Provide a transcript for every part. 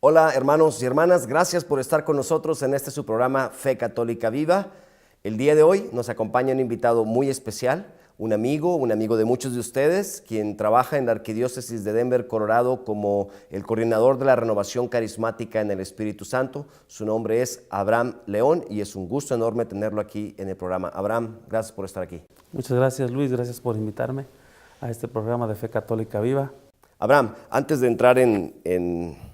Hola hermanos y hermanas, gracias por estar con nosotros en este su programa Fe Católica Viva. El día de hoy nos acompaña un invitado muy especial, un amigo de muchos de ustedes, quien trabaja en la Arquidiócesis de Denver, Colorado, como el coordinador de la renovación carismática en el Espíritu Santo. Su nombre es Abraham León y es un gusto enorme tenerlo aquí en el programa. Abraham, gracias por estar aquí. Muchas gracias, Luis, gracias por invitarme a este programa de Fe Católica Viva. Abraham, antes de entrar en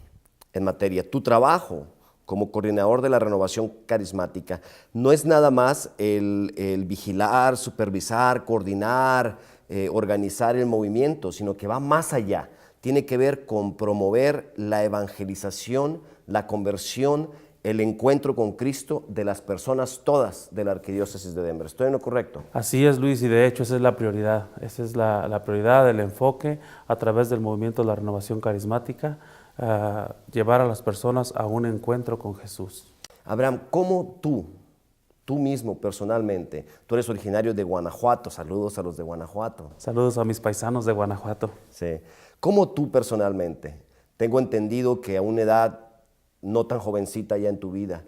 materia, tu trabajo como coordinador de la renovación carismática no es nada más el vigilar, supervisar, coordinar, organizar el movimiento, sino que va más allá. Tiene que ver con promover la evangelización, la conversión, el encuentro con Cristo de las personas todas de la Arquidiócesis de Denver. ¿Estoy en lo correcto? Así es, Luis, y de hecho esa es la prioridad. Esa es la prioridad, el enfoque a través del movimiento de la renovación carismática, llevar a las personas a un encuentro con Jesús. Abraham, ¿cómo tú mismo personalmente, tú eres originario de Guanajuato, saludos a los de Guanajuato. Saludos a mis paisanos de Guanajuato. Sí. ¿Cómo tú personalmente, tengo entendido que a una edad no tan jovencita ya en tu vida,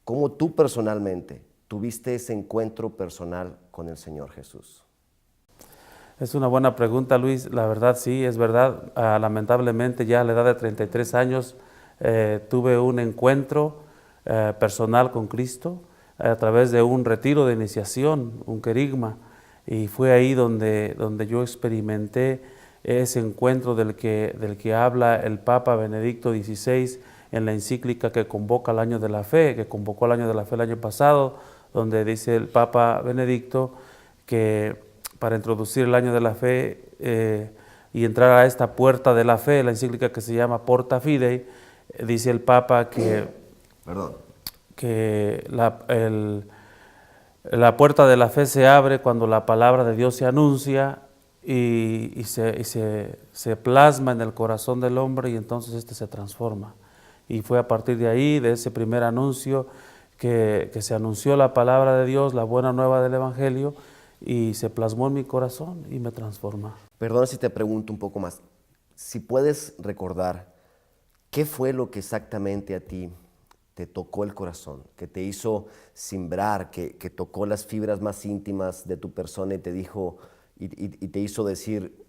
cómo tú personalmente tuviste ese encuentro personal con el Señor Jesús? Es una buena pregunta, Luis. La verdad, sí, es verdad. Lamentablemente, ya a la edad de 33 años, tuve un encuentro personal con Cristo a través de un retiro de iniciación, un querigma, y fue ahí donde yo experimenté ese encuentro del que habla el Papa Benedicto XVI en la encíclica que convoca el Año de la Fe, que convocó el Año de la Fe el año pasado, donde dice el Papa Benedicto que para introducir el Año de la Fe y entrar a esta puerta de la fe, la encíclica que se llama Porta Fidei, dice el Papa que la puerta de la fe se abre cuando la palabra de Dios se anuncia y se plasma en el corazón del hombre, y entonces este se transforma. Y fue a partir de ahí, de ese primer anuncio, que se anunció la palabra de Dios, la buena nueva del Evangelio, y se plasmó en mi corazón y me transforma. Perdona si te pregunto un poco más. Si puedes recordar, ¿qué fue lo que exactamente a ti te tocó el corazón, que te hizo simbrar, que tocó las fibras más íntimas de tu persona y te dijo y te hizo decir,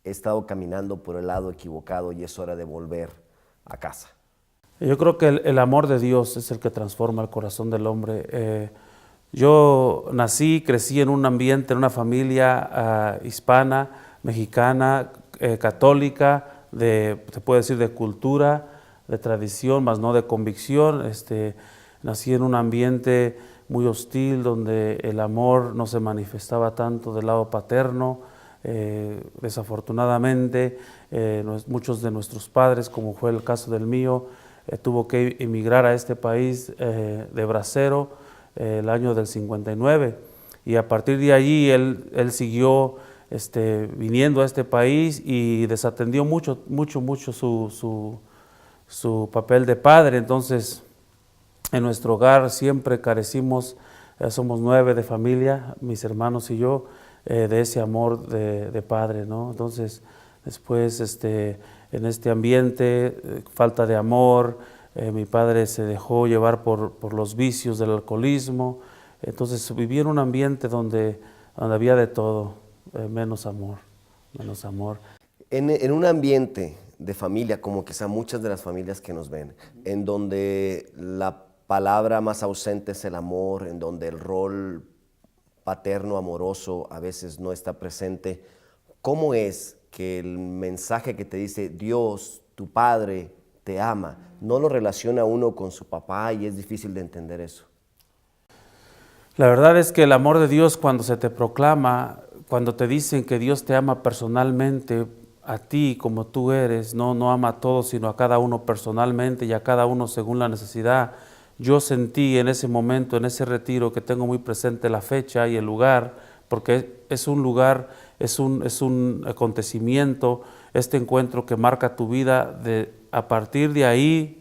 he estado caminando por el lado equivocado y es hora de volver a casa? Yo creo que el amor de Dios es el que transforma el corazón del hombre. Yo nací, crecí en un ambiente, en una familia hispana, mexicana, católica, se puede decir de cultura, de tradición, más no de convicción. Nací en un ambiente muy hostil, donde el amor no se manifestaba tanto del lado paterno. Desafortunadamente, muchos de nuestros padres, como fue el caso del mío, tuvo que emigrar a este país de bracero el año del 59, y a partir de allí él siguió viniendo a este país y desatendió mucho su papel de padre. Entonces en nuestro hogar siempre carecimos, somos 9 de familia, mis hermanos y yo, de ese amor de padre, ¿no? Entonces después en este ambiente, falta de amor, mi padre se dejó llevar por los vicios del alcoholismo. Entonces viví en un ambiente donde había de todo, menos amor. En un ambiente de familia, como quizá muchas de las familias que nos ven, en donde la palabra más ausente es el amor, en donde el rol paterno, amoroso, a veces no está presente, ¿cómo es que el mensaje que te dice Dios, tu Padre, te ama, no lo relaciona uno con su papá y es difícil de entender eso? La verdad es que el amor de Dios, cuando se te proclama, cuando te dicen que Dios te ama personalmente, a ti como tú eres, no ama a todos, sino a cada uno personalmente y a cada uno según la necesidad. Yo sentí en ese momento, en ese retiro, que tengo muy presente la fecha y el lugar, porque es un lugar, es un acontecimiento, este encuentro que marca tu vida a partir de ahí,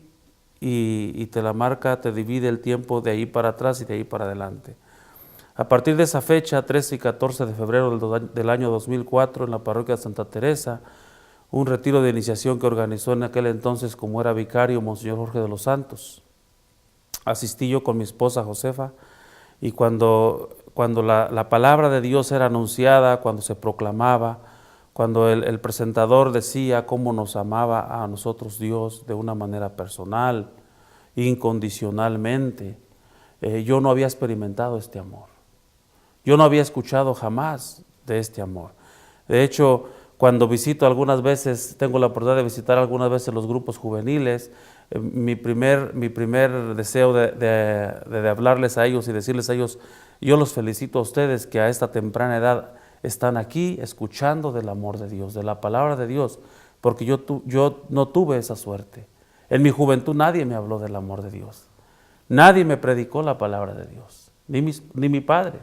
y te la marca, te divide el tiempo de ahí para atrás y de ahí para adelante. A partir de esa fecha, 13 y 14 de febrero del año 2004, en la parroquia de Santa Teresa, un retiro de iniciación que organizó en aquel entonces, como era vicario, Monseñor Jorge de los Santos. Asistí yo con mi esposa Josefa, y cuando la palabra de Dios era anunciada, cuando se proclamaba, cuando el presentador decía cómo nos amaba a nosotros Dios de una manera personal, incondicionalmente, yo no había experimentado este amor. Yo no había escuchado jamás de este amor. De hecho, cuando visito algunas veces, tengo la oportunidad de visitar algunas veces los grupos juveniles, mi primer deseo de hablarles a ellos y decirles a ellos, yo los felicito a ustedes que a esta temprana edad están aquí escuchando del amor de Dios, de la palabra de Dios, porque yo no tuve esa suerte. En mi juventud nadie me habló del amor de Dios. Nadie me predicó la palabra de Dios, ni mi padre.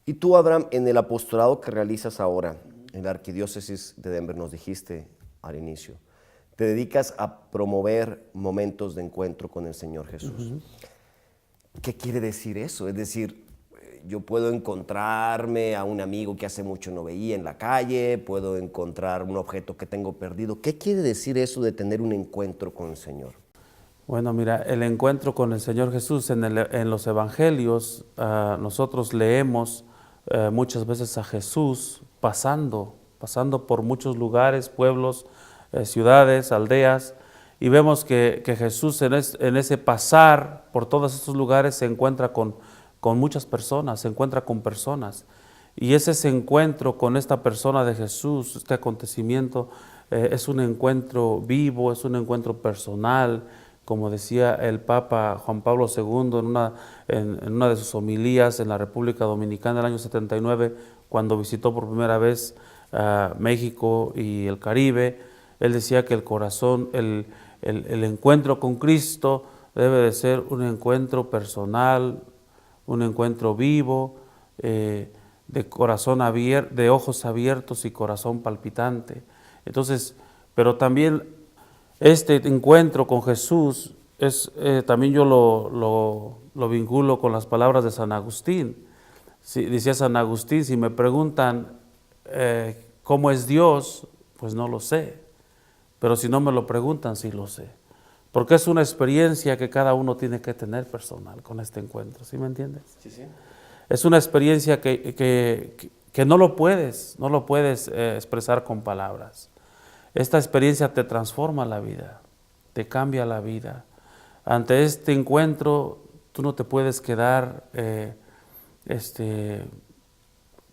Y tú, Abraham, en el apostolado que realizas ahora, en la Arquidiócesis de Denver, nos dijiste al inicio, te dedicas a promover momentos de encuentro con el Señor Jesús. ¿Qué quiere decir eso? Es decir, yo puedo encontrarme a un amigo que hace mucho no veía en la calle, puedo encontrar un objeto que tengo perdido. ¿Qué quiere decir eso de tener un encuentro con el Señor? Bueno, mira, el encuentro con el Señor Jesús en los evangelios, nosotros leemos muchas veces a Jesús pasando por muchos lugares, pueblos, ciudades, aldeas, y vemos que Jesús en ese pasar por todos estos lugares se encuentra con muchas personas, se encuentra con personas, y es ese encuentro con esta persona de Jesús, este acontecimiento, es un encuentro vivo, es un encuentro personal, como decía el Papa Juan Pablo II en una de sus homilías en la República Dominicana del año 79, cuando visitó por primera vez México y el Caribe. Él decía que el corazón, el encuentro con Cristo debe de ser un encuentro personal, un encuentro vivo, de corazón abierto, de ojos abiertos y corazón palpitante. Entonces, pero también este encuentro con Jesús también yo lo vinculo con las palabras de San Agustín. Decía San Agustín, si me preguntan cómo es Dios, pues no lo sé, pero si no me lo preguntan, sí lo sé, porque es una experiencia que cada uno tiene que tener personal con este encuentro, ¿sí me entiendes? Sí, sí. Es una experiencia que no lo puedes expresar con palabras. Esta experiencia te transforma la vida, te cambia la vida. Ante este encuentro, tú no te puedes quedar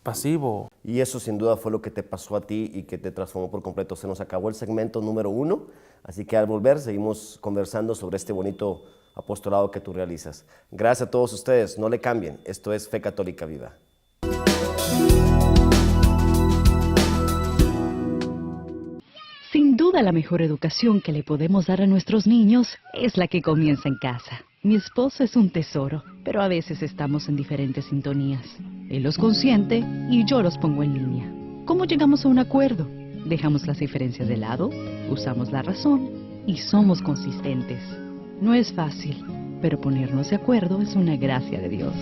pasivo. Y eso sin duda fue lo que te pasó a ti y que te transformó por completo. Se nos acabó el segmento número 1, así que al volver seguimos conversando sobre este bonito apostolado que tú realizas. Gracias a todos ustedes, no le cambien, esto es Fe Católica Viva. Sin duda la mejor educación que le podemos dar a nuestros niños es la que comienza en casa. Mi esposo es un tesoro, pero a veces estamos en diferentes sintonías. Él los consiente y yo los pongo en línea. ¿Cómo llegamos a un acuerdo? Dejamos las diferencias de lado, usamos la razón y somos consistentes. No es fácil, pero ponernos de acuerdo es una gracia de Dios.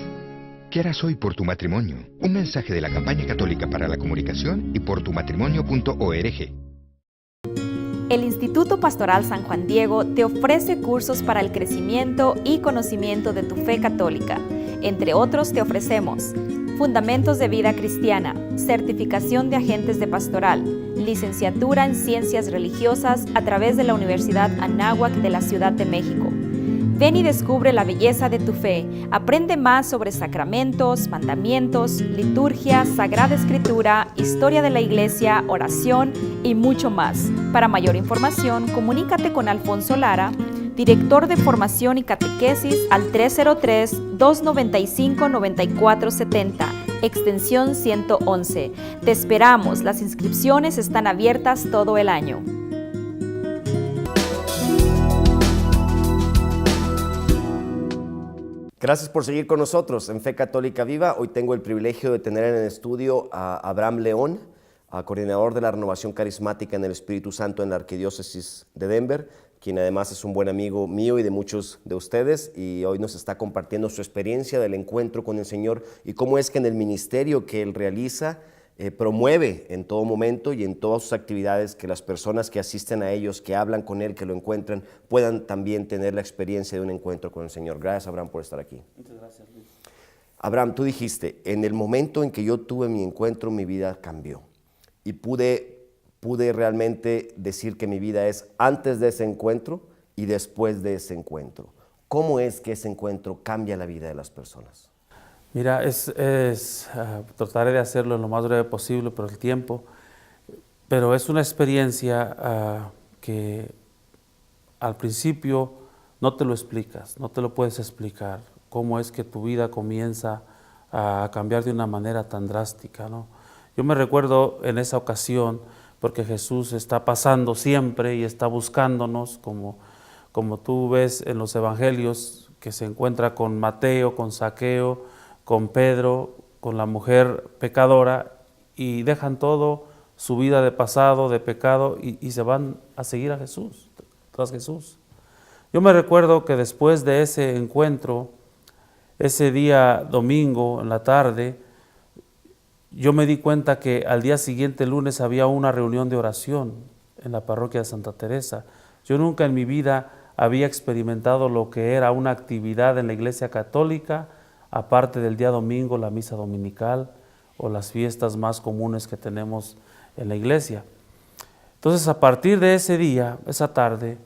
¿Qué harás hoy por tu matrimonio? Un mensaje de la Campaña Católica para la Comunicación y por tumatrimonio.org. El Instituto Pastoral San Juan Diego te ofrece cursos para el crecimiento y conocimiento de tu fe católica. Entre otros te ofrecemos Fundamentos de Vida Cristiana, Certificación de Agentes de Pastoral, Licenciatura en Ciencias Religiosas a través de la Universidad Anáhuac de la Ciudad de México. Ven y descubre la belleza de tu fe. Aprende más sobre sacramentos, mandamientos, liturgia, Sagrada Escritura, historia de la Iglesia, oración y mucho más. Para mayor información, comunícate con Alfonso Lara, director de Formación y Catequesis, al 303-295-9470, extensión 111. Te esperamos, las inscripciones están abiertas todo el año. Gracias por seguir con nosotros en Fe Católica Viva. Hoy tengo el privilegio de tener en el estudio a Abraham León, coordinador de la Renovación Carismática en el Espíritu Santo en la Arquidiócesis de Denver, quien además es un buen amigo mío y de muchos de ustedes, y hoy nos está compartiendo su experiencia del encuentro con el Señor y cómo es que en el ministerio que él realiza promueve en todo momento y en todas sus actividades que las personas que asisten a ellos, que hablan con Él, que lo encuentran, puedan también tener la experiencia de un encuentro con el Señor. Gracias, Abraham, por estar aquí. Muchas gracias, Luis. Abraham, tú dijiste, en el momento en que yo tuve mi encuentro, mi vida cambió. Y pude realmente decir que mi vida es antes de ese encuentro y después de ese encuentro. ¿Cómo es que ese encuentro cambia la vida de las personas? Mira, trataré de hacerlo lo más breve posible por el tiempo, pero es una experiencia que al principio no te lo explicas, no te lo puedes explicar, cómo es que tu vida comienza a cambiar de una manera tan drástica, ¿no? Yo me recuerdo en esa ocasión, porque Jesús está pasando siempre y está buscándonos, como tú ves en los evangelios, que se encuentra con Mateo, con Zaqueo, con Pedro, con la mujer pecadora, y dejan todo, su vida de pasado, de pecado, y se van a seguir a Jesús, tras Jesús. Yo me recuerdo que después de ese encuentro, ese día domingo en la tarde, yo me di cuenta que al día siguiente, lunes, había una reunión de oración en la parroquia de Santa Teresa. Yo nunca en mi vida había experimentado lo que era una actividad en la Iglesia Católica, aparte del día domingo, la misa dominical o las fiestas más comunes que tenemos en la iglesia. Entonces, a partir de ese día, esa tarde,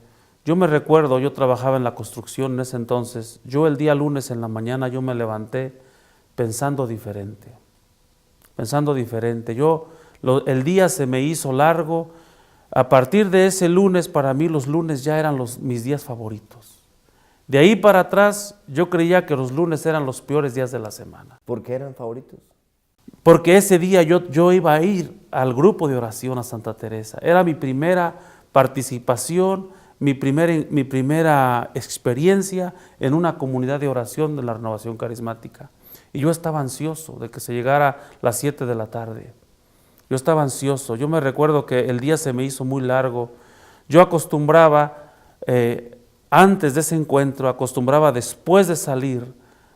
yo me recuerdo, yo trabajaba en la construcción en ese entonces, yo el día lunes en la mañana yo me levanté pensando diferente. El día se me hizo largo. A partir de ese lunes, para mí los lunes ya eran mis días favoritos. De ahí para atrás, yo creía que los lunes eran los peores días de la semana. ¿Por qué eran favoritos? Porque ese día yo iba a ir al grupo de oración a Santa Teresa. Era mi primera participación, mi primera experiencia en una comunidad de oración de la Renovación Carismática. Y yo estaba ansioso de que se llegara las 7 de la tarde. Yo estaba ansioso. Yo me recuerdo que el día se me hizo muy largo. Yo acostumbraba, antes de ese encuentro, después de salir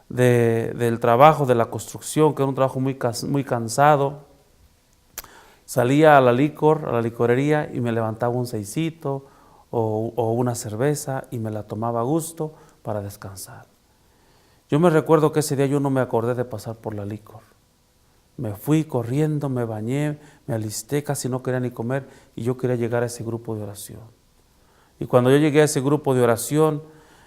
del trabajo de la construcción, que era un trabajo muy cansado, salía a la licorería y me levantaba un seisito o una cerveza y me la tomaba a gusto para descansar. Yo me recuerdo que ese día yo no me acordé de pasar por la licor. Me fui corriendo, me bañé, me alisté, casi no quería ni comer y yo quería llegar a ese grupo de oración. Y cuando yo llegué a ese grupo de oración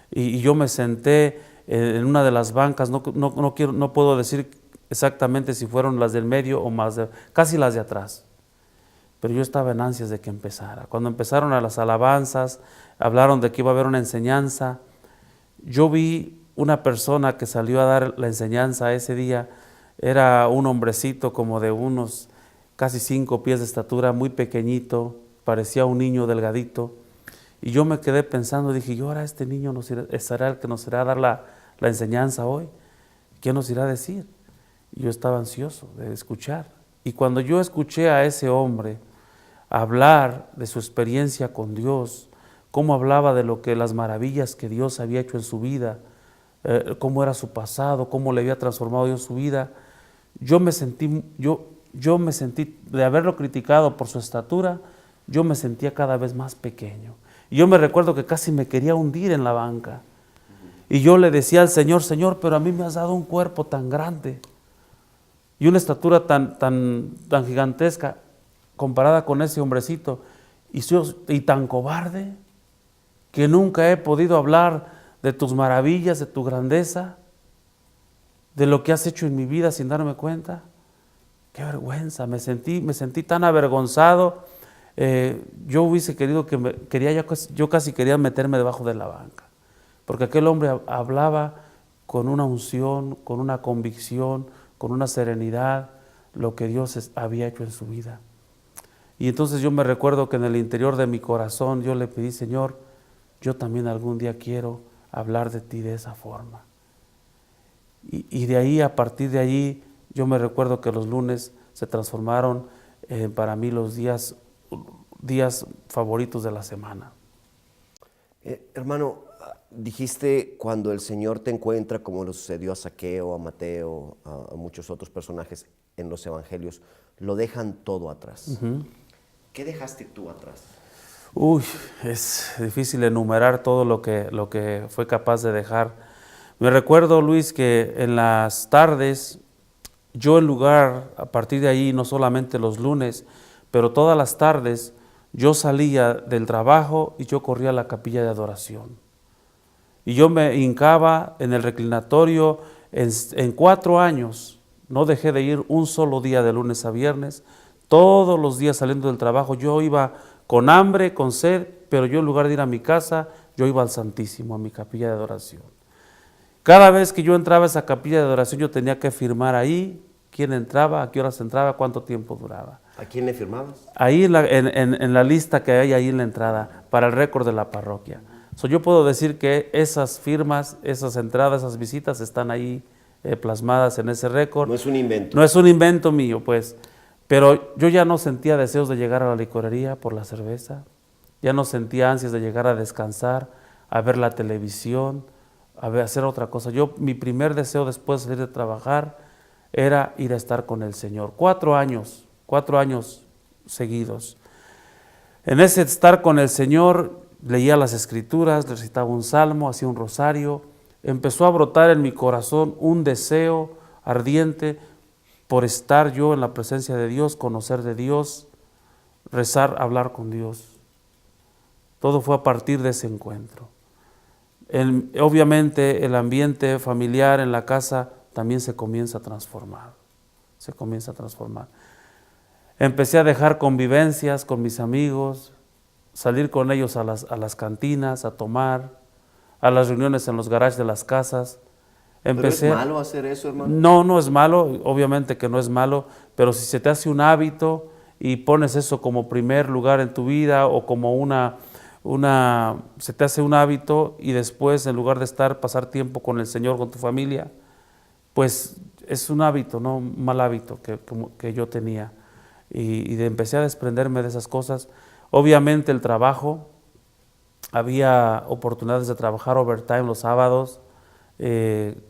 y yo me senté en una de las bancas, no puedo decir exactamente si fueron las del medio o casi las de atrás. Pero yo estaba en ansias de que empezara. Cuando empezaron a las alabanzas, hablaron de que iba a haber una enseñanza. Yo vi una persona que salió a dar la enseñanza ese día. Era un hombrecito como de unos casi 5 pies de estatura, muy pequeñito, parecía un niño delgadito. Y yo me quedé pensando, dije, ¿y ahora este niño será el que nos irá a dar la enseñanza hoy? ¿Qué nos irá a decir? Y yo estaba ansioso de escuchar. Y cuando yo escuché a ese hombre hablar de su experiencia con Dios, cómo hablaba de las maravillas que Dios había hecho en su vida, cómo era su pasado, cómo le había transformado Dios su vida, yo me sentí, de haberlo criticado por su estatura, yo me sentía cada vez más pequeño. Y yo me recuerdo que casi me quería hundir en la banca. Y yo le decía al Señor, Señor, pero a mí me has dado un cuerpo tan grande y una estatura tan gigantesca comparada con ese hombrecito y tan cobarde que nunca he podido hablar de tus maravillas, de tu grandeza, de lo que has hecho en mi vida sin darme cuenta. Qué vergüenza, me sentí tan avergonzado. Yo hubiese querido yo casi quería meterme debajo de la banca, porque aquel hombre hablaba con una unción, con una convicción, con una serenidad, lo que Dios había hecho en su vida. Y entonces yo me recuerdo que en el interior de mi corazón yo le pedí, Señor, yo también algún día quiero hablar de ti de esa forma. Y de ahí, a partir de allí, yo me recuerdo que los lunes se transformaron para mí los días favoritos de la semana. Hermano, dijiste cuando el Señor te encuentra, como lo sucedió a Zaqueo, a Mateo, a muchos otros personajes, en los evangelios lo dejan todo atrás. ¿Qué dejaste tú atrás? Uy, es difícil enumerar todo lo que fue capaz de dejar. Me recuerdo, Luis, que en las tardes, yo a partir de ahí, no solamente los lunes, pero todas las tardes, yo salía del trabajo y yo corría a la capilla de adoración. Y yo me hincaba en el reclinatorio en 4 años. No dejé de ir un solo día de lunes a viernes. Todos los días saliendo del trabajo, yo iba con hambre, con sed, pero yo en lugar de ir a mi casa, yo iba al Santísimo, a mi capilla de adoración. Cada vez que yo entraba a esa capilla de adoración, yo tenía que firmar ahí quién entraba, a qué horas entraba, cuánto tiempo duraba. ¿A quién le firmabas? Ahí en la lista que hay ahí en la entrada, para el récord de la parroquia. Yo puedo decir que esas firmas, esas entradas, esas visitas están ahí plasmadas en ese récord. No es un invento. No es un invento mío, pues. Pero yo ya no sentía deseos de llegar a la licorería por la cerveza, ya no sentía ansias de llegar a descansar, a ver la televisión, a hacer otra cosa. Mi primer deseo después de salir de trabajar era ir a estar con el Señor. 4 años seguidos. En ese estar con el Señor, leía las Escrituras, recitaba un salmo, hacía un rosario. Empezó a brotar en mi corazón un deseo ardiente por estar yo en la presencia de Dios, conocer de Dios, rezar, hablar con Dios. Todo fue a partir de ese encuentro. Obviamente el ambiente familiar en la casa también se comienza a transformar. Empecé a dejar convivencias con mis amigos, salir con ellos a las cantinas, a tomar, a las reuniones en los garages de las casas. ¿Pero es malo hacer eso, hermano? No, no es malo, obviamente que no es malo, pero si se te hace un hábito y pones eso como primer lugar en tu vida o como se te hace un hábito y después en lugar de pasar tiempo con el Señor, con tu familia, pues es un hábito, ¿no? Un mal hábito que yo tenía. Y empecé a desprenderme de esas cosas. Obviamente el trabajo, había oportunidades de trabajar overtime los sábados,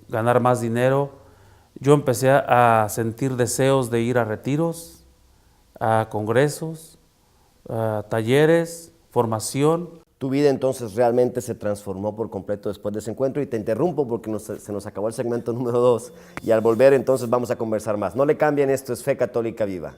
ganar más dinero. Yo empecé a sentir deseos de ir a retiros, a congresos, a talleres, formación. Tu vida entonces realmente se transformó por completo después de ese encuentro, y te interrumpo porque se nos acabó el segmento número 2 y al volver entonces vamos a conversar más. No le cambien, esto es Fe Católica Viva.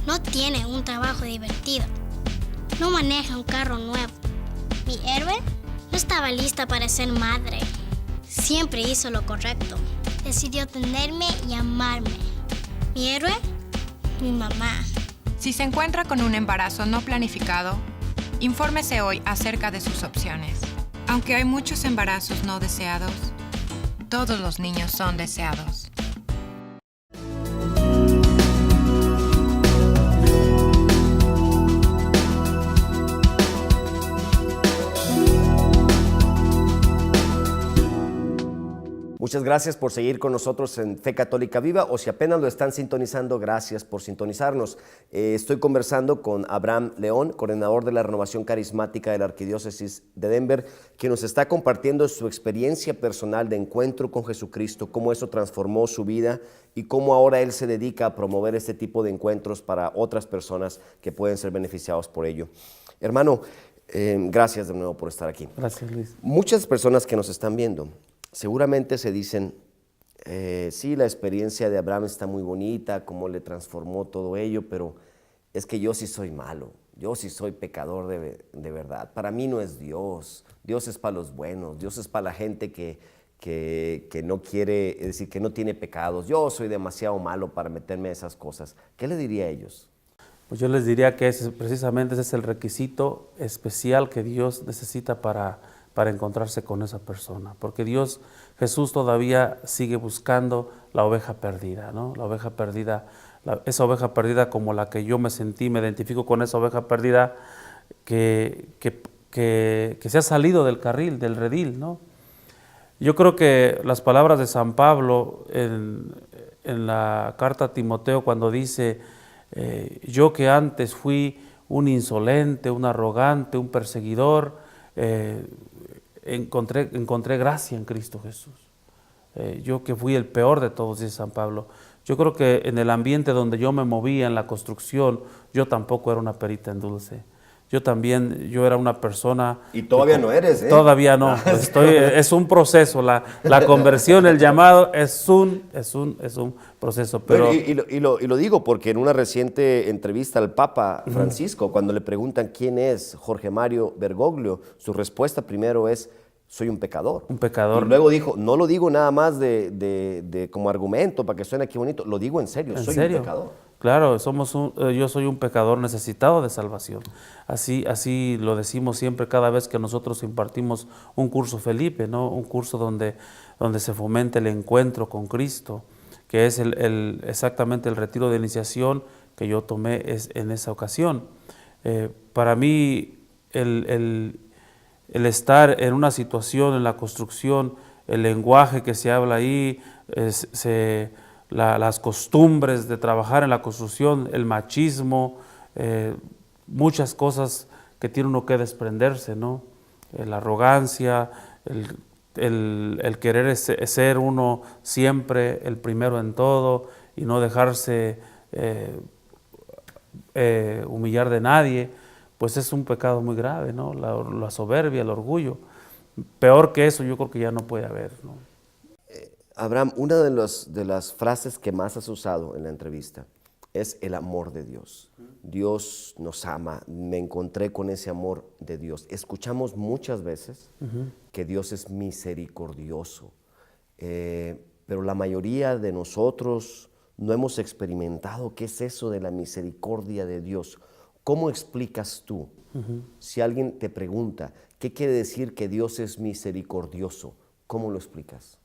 No tiene un trabajo divertido. No maneja un carro nuevo. Mi héroe no estaba lista para ser madre. Siempre hizo lo correcto. Decidió tenerme y amarme. Mi héroe, mi mamá. Si se encuentra con un embarazo no planificado, infórmese hoy acerca de sus opciones. Aunque hay muchos embarazos no deseados, todos los niños son deseados. Muchas gracias por seguir con nosotros en Fe Católica Viva, o si apenas lo están sintonizando, gracias por sintonizarnos. Estoy conversando con Abraham León, coordinador de la Renovación Carismática de la Arquidiócesis de Denver, que nos está compartiendo su experiencia personal de encuentro con Jesucristo, cómo eso transformó su vida y cómo ahora él se dedica a promover este tipo de encuentros para otras personas que pueden ser beneficiados por ello. Hermano, gracias de nuevo por estar aquí. Gracias, Luis. Muchas personas que nos están viendo seguramente se dicen, sí, la experiencia de Abraham está muy bonita, cómo le transformó todo ello, pero es que yo sí soy malo, yo sí soy pecador de verdad. Para mí no es Dios, Dios es para los buenos, Dios es para la gente que no quiere, es decir, que no tiene pecados. Yo soy demasiado malo para meterme en esas cosas. ¿Qué le diría a ellos? Pues yo les diría que precisamente ese es el requisito especial que Dios necesita para para encontrarse con esa persona, porque Jesús todavía sigue buscando la oveja perdida, ¿no? La oveja perdida, esa oveja perdida como la que yo me sentí, me identifico con esa oveja perdida que se ha salido del carril, del redil, ¿no? Yo creo que las palabras de San Pablo en la carta a Timoteo, cuando dice, yo que antes fui un insolente, un arrogante, un perseguidor, encontré gracia en Cristo Jesús. Yo que fui el peor de todos, dice San Pablo. Yo creo que en el ambiente donde yo me movía, en la construcción, yo tampoco era una perita en dulce. Yo era una persona... Y todavía no eres, ¿eh? Todavía no. Es un proceso. La conversión, el llamado, es un proceso. Pero Y lo digo porque en una reciente entrevista al Papa Francisco, cuando le preguntan quién es Jorge Mario Bergoglio, su respuesta primero es: soy un pecador. Un pecador. Y luego dijo, no lo digo nada más de como argumento para que suene aquí bonito, lo digo en serio, soy un pecador. Claro, yo soy un pecador necesitado de salvación. Así lo decimos siempre cada vez que nosotros impartimos un curso Felipe, ¿no? Un curso donde se fomenta el encuentro con Cristo, que es exactamente el retiro de iniciación que yo tomé en esa ocasión. Para mí, el estar en una situación, en la construcción, el lenguaje que se habla ahí, las costumbres de trabajar en la construcción, el machismo, muchas cosas que tiene uno que desprenderse, ¿no? La arrogancia, el querer ser uno siempre el primero en todo y no dejarse humillar de nadie, pues es un pecado muy grave, ¿no? La soberbia, el orgullo. Peor que eso yo creo que ya no puede haber, ¿no? Abraham, una de las frases que más has usado en la entrevista es el amor de Dios. Dios nos ama, me encontré con ese amor de Dios. Escuchamos muchas veces que Dios es misericordioso, pero la mayoría de nosotros no hemos experimentado qué es eso de la misericordia de Dios. ¿Cómo explicas tú? Si alguien te pregunta, ¿qué quiere decir que Dios es misericordioso? ¿Cómo lo explicas?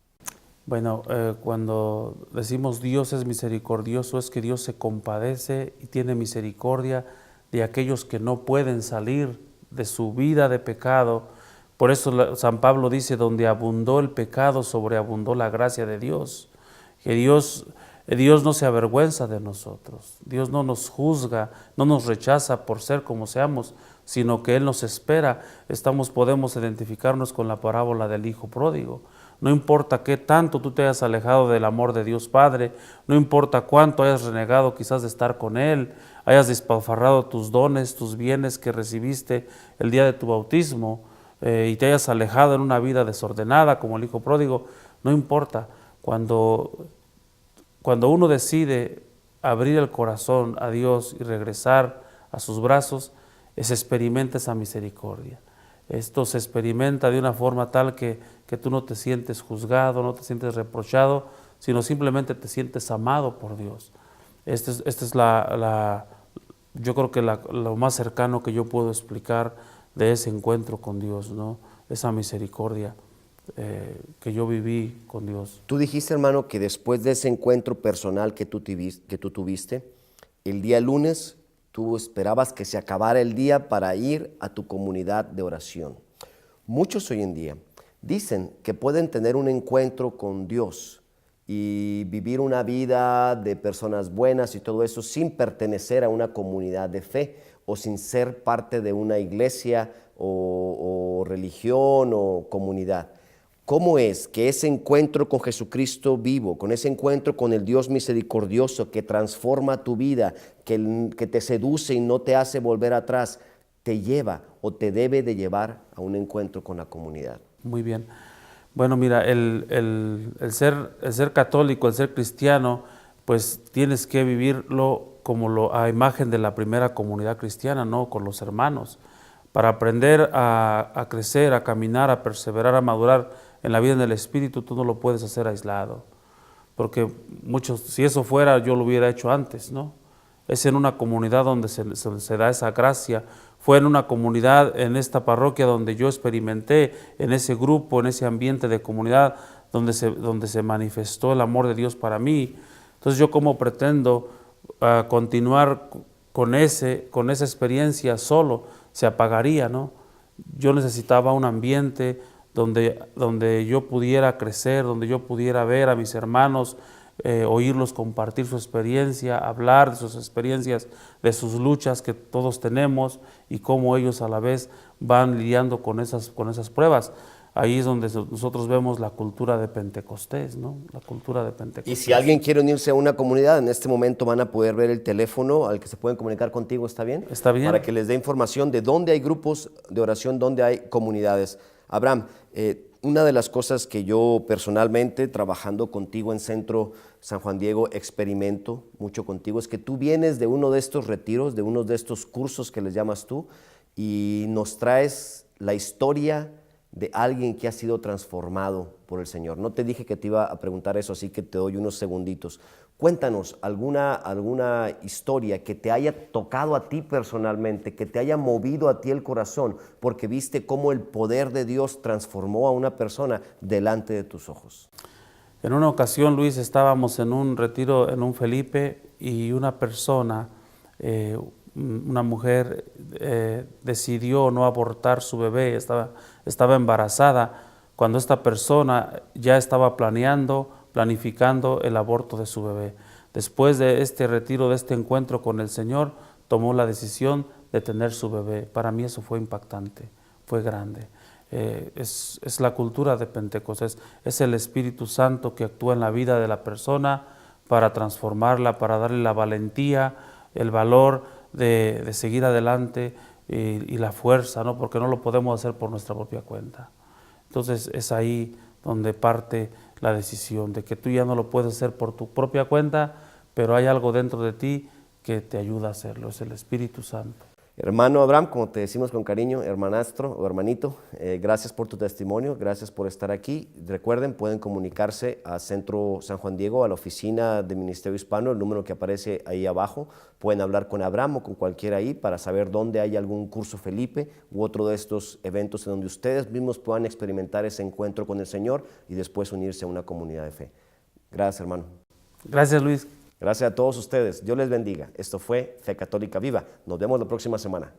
Bueno, cuando decimos Dios es misericordioso, es que Dios se compadece y tiene misericordia de aquellos que no pueden salir de su vida de pecado. Por eso San Pablo dice, donde abundó el pecado, sobreabundó la gracia de Dios. Que Dios no se avergüenza de nosotros. Dios no nos juzga, no nos rechaza por ser como seamos, sino que Él nos espera. Podemos identificarnos con la parábola del hijo pródigo. No importa qué tanto tú te hayas alejado del amor de Dios Padre, no importa cuánto hayas renegado quizás de estar con Él, hayas despilfarrado tus dones, tus bienes que recibiste el día de tu bautismo y te hayas alejado en una vida desordenada como el hijo pródigo, no importa. Cuando uno decide abrir el corazón a Dios y regresar a sus brazos, se experimenta esa misericordia. Esto se experimenta de una forma tal que tú no te sientes juzgado, no te sientes reprochado, sino simplemente te sientes amado por Dios. Esta es yo creo que lo más cercano que yo puedo explicar de ese encuentro con Dios, ¿no? Esa misericordia que yo viví con Dios. Tú dijiste, hermano, que después de ese encuentro personal que tú tuviste, el día lunes tú esperabas que se acabara el día para ir a tu comunidad de oración. Muchos hoy en día dicen que pueden tener un encuentro con Dios y vivir una vida de personas buenas y todo eso sin pertenecer a una comunidad de fe o sin ser parte de una iglesia o religión o comunidad. ¿Cómo es que ese encuentro con Jesucristo vivo, con ese encuentro con el Dios misericordioso que transforma tu vida, que te seduce y no te hace volver atrás, te lleva o te debe de llevar a un encuentro con la comunidad? Muy bien. Bueno, mira, el ser católico, el ser cristiano, pues tienes que vivirlo como a imagen de la primera comunidad cristiana, ¿no? Con los hermanos, para aprender a crecer, a caminar, a perseverar, a madurar en la vida en el Espíritu. Tú no lo puedes hacer aislado, porque si eso fuera, yo lo hubiera hecho antes, ¿no? Es en una comunidad donde se da esa gracia fue en una comunidad, en esta parroquia donde yo experimenté, en ese grupo, en ese ambiente de comunidad, donde se manifestó el amor de Dios para mí. Entonces yo como pretendo continuar con esa experiencia solo, se apagaría, ¿no? Yo necesitaba un ambiente donde yo pudiera crecer, donde yo pudiera ver a mis hermanos, oírlos compartir su experiencia, hablar de sus experiencias, de sus luchas que todos tenemos y cómo ellos a la vez van lidiando con esas pruebas. Ahí es donde nosotros vemos la cultura de Pentecostés, ¿no? La cultura de Pentecostés. Y si alguien quiere unirse a una comunidad, en este momento van a poder ver el teléfono al que se pueden comunicar contigo, ¿está bien? Está bien. Para que les dé información de dónde hay grupos de oración, dónde hay comunidades. Abraham, una de las cosas que yo personalmente, trabajando contigo en Centro San Juan Diego, experimento mucho contigo, es que tú vienes de uno de estos retiros, de uno de estos cursos que les llamas tú, y nos traes la historia de alguien que ha sido transformado por el Señor. No te dije que te iba a preguntar eso, así que te doy unos segunditos. Cuéntanos alguna historia que te haya tocado a ti personalmente, que te haya movido a ti el corazón, porque viste cómo el poder de Dios transformó a una persona delante de tus ojos. En una ocasión, Luis, estábamos en un retiro en un Felipe y una persona, una mujer, decidió no abortar su bebé, estaba embarazada, cuando esta persona ya estaba planificando el aborto de su bebé. Después de este retiro, de este encuentro con el Señor, tomó la decisión de tener su bebé. Para mí eso fue impactante, fue grande. Es la cultura de Pentecostés, es el Espíritu Santo que actúa en la vida de la persona para transformarla, para darle la valentía, el valor de seguir adelante y la fuerza, ¿no? Porque no lo podemos hacer por nuestra propia cuenta. Entonces es ahí donde parte la decisión de que tú ya no lo puedes hacer por tu propia cuenta, pero hay algo dentro de ti que te ayuda a hacerlo, es el Espíritu Santo. Hermano Abraham, como te decimos con cariño, hermanastro o hermanito, gracias por tu testimonio, gracias por estar aquí. Recuerden, pueden comunicarse a Centro San Juan Diego, a la oficina de Ministerio Hispano, el número que aparece ahí abajo. Pueden hablar con Abraham o con cualquiera ahí para saber dónde hay algún curso Felipe u otro de estos eventos en donde ustedes mismos puedan experimentar ese encuentro con el Señor y después unirse a una comunidad de fe. Gracias, hermano. Gracias, Luis. Gracias a todos ustedes. Dios les bendiga. Esto fue Fe Católica Viva. Nos vemos la próxima semana.